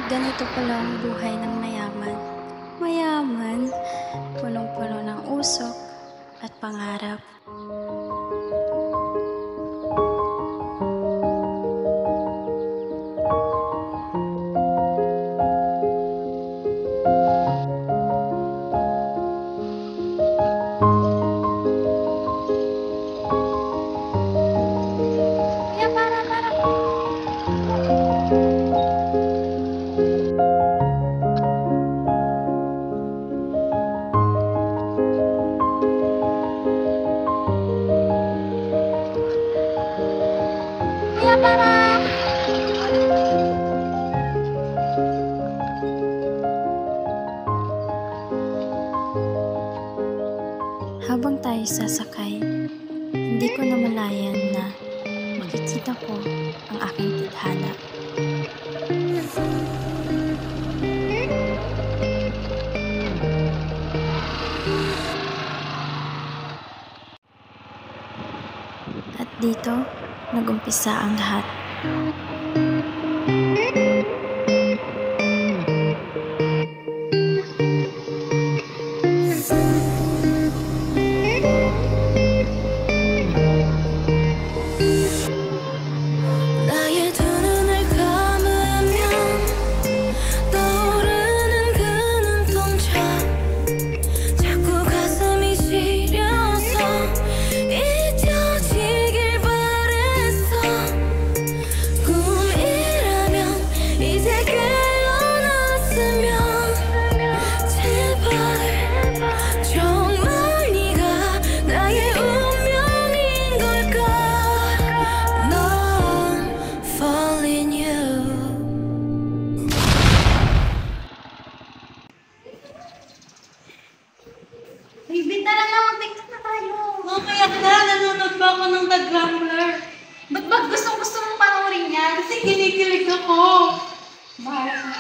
Ganito pala ang buhay ng mayaman. Mayaman, punong-puno ng usok at pangarap. Habang tayo sasakay, hindi ko namalayan na makikita ko ang aking tadhana. At dito, nag-umpisa ang lahat. Bibinta lang na, mag-TikTok na tayo. Okay, ako na. Nanonood ba ako ng The Grumbler? Ba't gustong-gusto mong panoorin yan? Kasi kinikilig ako. Bahala ka.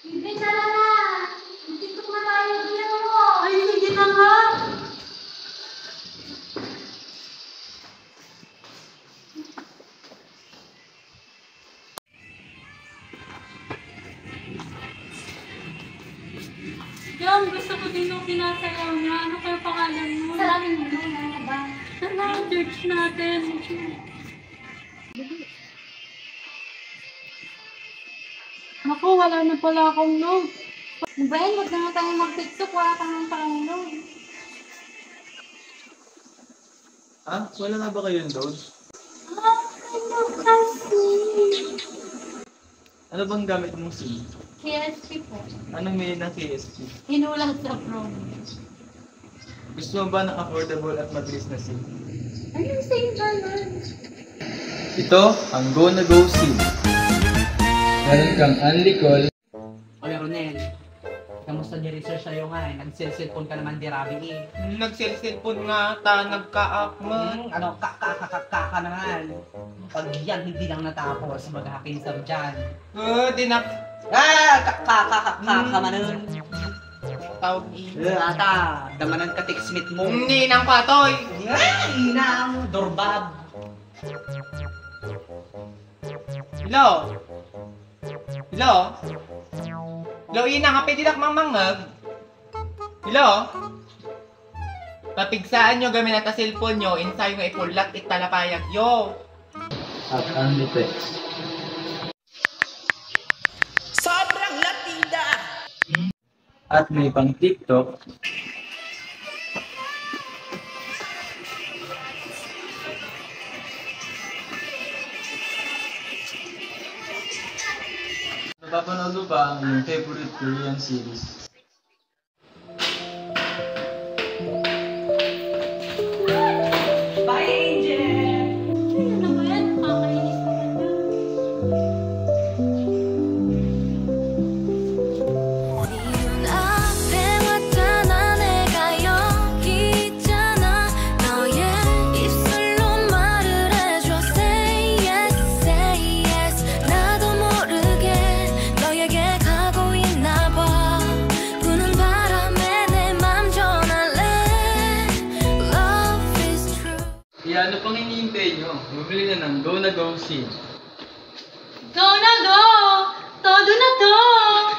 Bibinta lang na. Mag-TikTok na tayo. Bilang mo. Ay, sige na nga. Yan, gusto ko din yung pinasayaw niya. Ano kayo pangalan mo? Salamin mo. Ano ka ba? Sana ang church natin. Naku, wala na pala akong load. Bayan, huwag na tayo mag-TikTok. Wala ka nang pangalong. Ah, wala nga ba kayong load? Ano kasi? Ano bang gamit mong SIM? KSP po. Anong meaning ng KSP? Inulat sa prom. Gusto mo ba ng affordable at mabilis na SIM? Anong same naman? Ito ang Go na Go SIM. Meron kang unli call. Oy, Ronel. Kamusta di research sa'yo nga eh? Nag-cellphone ka naman di Rabi eh. Nag-cellphone nga ta, nagka-akman. Ano, ka naman. Pag yan, hindi lang natapos, mag-hakinsam dyan. Di na Ka manon. tawag Ata, damanan ka text-meet mo. Hindi nang patoy. Ay, inang, dorbab. Hello? Hello? Hello, ina nga, pwede lang mamangag. Hello? Papigsaan nyo gamit na cellphone nyo, insay mo ipulat italapayag yo. At unli text. Sobrang latida! At may pang TikTok. Napapanood mo ba ang iyong favorite Korean series? Bye, Angel! Ano ba yan? Nakakainis naman yan. Say yes, say yes. 나도 모르게 Kaya ano pang hinihintay nyo? Bumili na ng Go na Go SIM. Go na go! Todo na to!